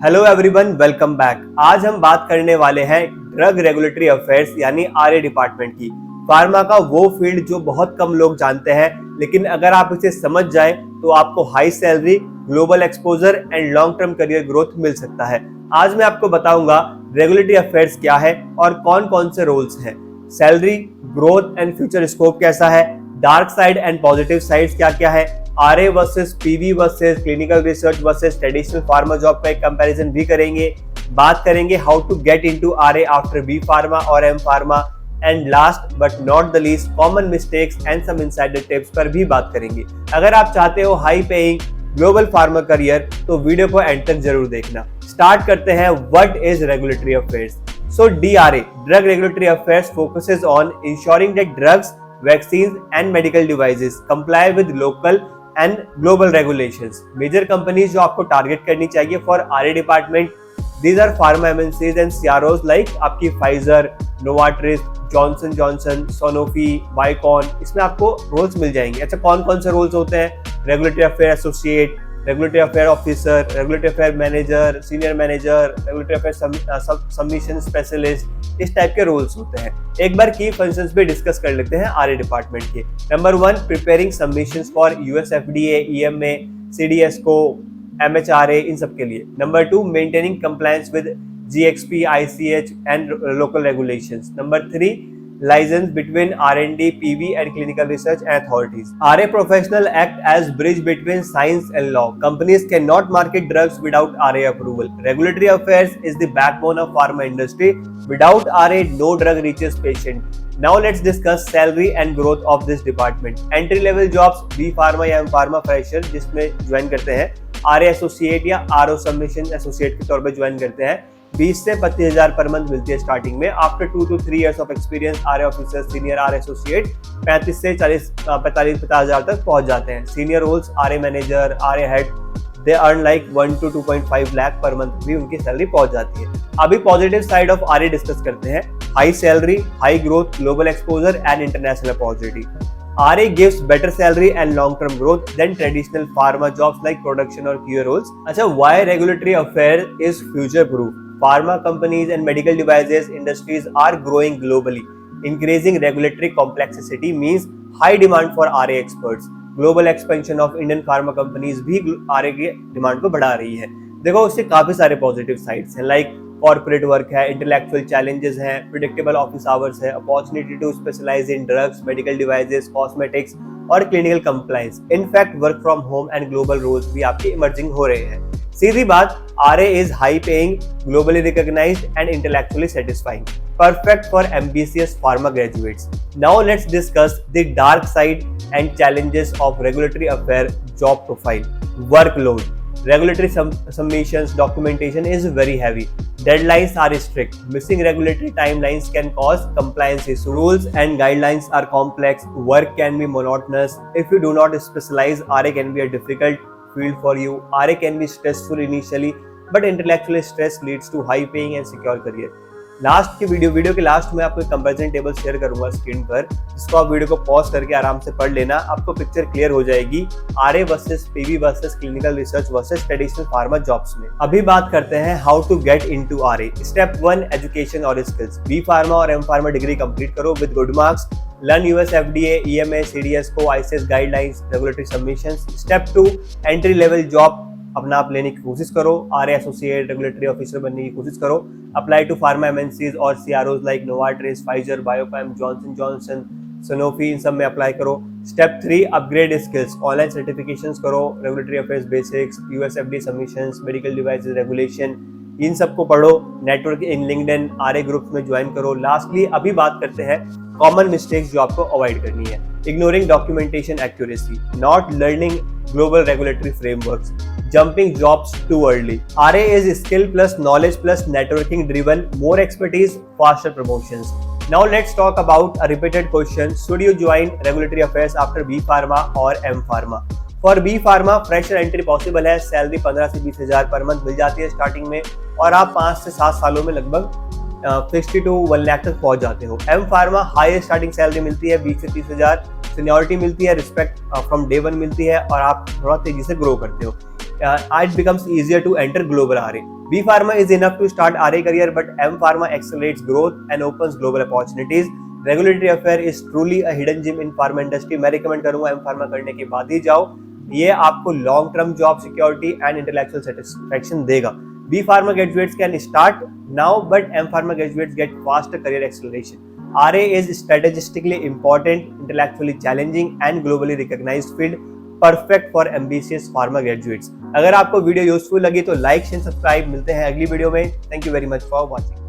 Hello everyone, welcome back. आज हम बात करने वाले हैं ड्रग रेगुलेटरी अफेयर्स यानी आरए डिपार्टमेंट की। फार्मा का वो फील्ड जो बहुत कम लोग जानते हैं, लेकिन अगर आप इसे समझ जाएं तो आपको high salary, global exposure and long term career growth मिल सकता है। आज मैं आपको बताऊंगा रेगुलेटरी अफेयर्स क्या है और कौन कौन से रोल्स हैं, salary, growth and future scope कैसा है, dark side and positive sides क्या क्या है, RA versus PV versus clinical research versus traditional pharma job का एक कंपैरिजन भी करेंगे। बात करेंगे how to get into RA after B pharma और M pharma, and last but not the least common mistakes and some insider tips पर भी बात करेंगे। अगर आप चाहते हो high paying global pharma career तो वीडियो को एंड तक जरूर देखना। स्टार्ट करते हैं। What is regulatory affairs? So DRA, Drug Regulatory Affairs, focuses on ensuring that drugs, vaccines and medical devices comply with local and global regulations. Major companies जो आपको target करनी चाहिए for RA department, these are pharma MNCs and CROs like आपकी Pfizer, Novartis, Johnson Johnson, Sanofi, Biocon, इसमें आपको roles मिल जाएंगे। अच्छा, कौन कौन से रोल्स होते हैं? Regulatory affair associate, regulatory affair officer, regulatory affair manager, senior manager, regulatory affair submission specialist, इस टाइप के रोल्स होते हैं। एक बार की फंक्शंस भी डिस्कस कर लेते हैं आरए डिपार्टमेंट के। Number 1, preparing submissions for US FDA, EMA, CDSCO, MHRA, इन सब के लिए। Number 2, maintaining compliance with GxP, ICH and local regulations. Number 3, license between R&D, PV and clinical research authorities. RA professional act as bridge between science and law. Companies cannot market drugs without RA approval. Regulatory affairs is the backbone of pharma industry. Without RA, no drug reaches patient. Now let's discuss salary and growth of this department. Entry level jobs B pharma या M pharma fresher जिसमें join करते हैं, RA associate या RO submission associate के तौर पर join करते हैं। 20 से 25,000 पर मंथ मिलती है स्टार्टिंग में। After 2 to 3 years of experience RA officer, senior RA associate 35 से 40-50,000 तक पहुंच जाते हैं। Senior roles RA manager, RA head, they earn like 1 to 2.5 lakh per month भी उनकी सैलरी पहुंच जाती है। अभी positive side of RA discuss करते हैं। High salary, high growth, global exposure and international opportunity. RA gives better salary and long-term growth than traditional pharma jobs like production or QA roles. अच्छा, why regulatory affair is future-proof? Pharma companies and medical devices industries are growing globally. Increasing regulatory complexity means high demand for RA experts. Global expansion of Indian pharma companies भी RA की demand को बढ़ा रही है। देखो, उससे काफी सारे पॉजिटिव साइड्स हैं, लाइक कॉर्पोरेट वर्क है, इंटेलेक्चुअल चैलेंजेस हैं, प्रिडिक्टेबल ऑफिस आवर्स है, opportunity to specialize in drugs, medical devices, cosmetics और clinical compliance. In fact work from home and global roles भी आपके इमर्जिंग हो रहे हैं। सीधी बात, RA is high paying, globally recognized and intellectually satisfying, perfect for ambitious pharma graduates. Now let's discuss the dark side and challenges of regulatory affair job profile. Workload. Regulatory submissions documentation is very heavy. Deadlines are strict. Missing regulatory timelines can cause compliance issues. Rules and guidelines are complex. Work can be monotonous. If you do not specialize, RA can be a difficult field for you. RA can be stressful initially, but intellectual stress leads to high paying and secure career. Last की video के last में आपको comparison table share करूंगा screen पर, जिसको आप video को pause करके आराम से पढ़ लेना। आपको पिक्चर क्लियर हो जाएगी RA versus PV versus clinical research versus traditional pharma jobs में। अभी बात करते हैं how to get into RA. Step 1, education और स्किल्स। बी फार्मा और एम फार्मा डिग्री कंप्लीट करो with good marks. Learn US FDA, EMA, CDSCO, ICS guidelines, regulatory submissions. Step 2, entry level job अपना आप लेने की कोशिश करो। आरए एसोसिएट, रेगुलेटरी ऑफिसर बनने की कोशिश करो। अप्लाई टू फार्मा एमएनसीज और CROs like Novartis, Pfizer, Biocon, Johnson Johnson, Sanofi, इन सब में अप्लाई करो। Step 3, upgrade skills. Online certifications करो, regulatory affairs basics, US FDA submissions, medical devices regulation, इन सबको पढ़ो। Network in LinkedIn, RA groups में ज्वाइन करो। लास्टली अभी बात करते हैं कॉमन मिस्टेक्स जो आपको अवॉइड करनी है। Ignoring documentation accuracy, not learning global regulatory frameworks, jumping jobs too early. RA is skill plus knowledge plus networking driven, more expertise, faster promotions. Now let's talk about a repeated question. Should you join regulatory affairs after B Pharma or M Pharma? For B Pharma, fresher entry possible है। Salary 15 से 20,000 per month मिल जाती है starting में, और आप 5 से 7 सालों में लगभग 50 to 1 लाख तक पहुंच जाते हो। M Pharma high starting salary मिलती है 20 से 30,000, सीनियरिटी मिलती है, रिस्पेक्ट फ्रॉम डे 1 मिलती है, और आप थोड़ा तेजी से ग्रो करते हो। it becomes easier to enter global RA. B Pharma is enough to start RA career, but M Pharma accelerates growth and opens global opportunities. Regulatory affair is truly a hidden gem in pharma industry. मैं recommend करूंगा M Pharma करने के बाद ही जाओ, ये आपको long term job security and intellectual satisfaction देगा. B Pharma graduates can start now, but M Pharma graduates get faster career acceleration. RA is strategically important, intellectually challenging and globally recognized field, perfect for ambitious pharma graduates. अगर आपको video useful लगी तो like share subscribe. मिलते हैं अगली video में. Thank you very much for watching.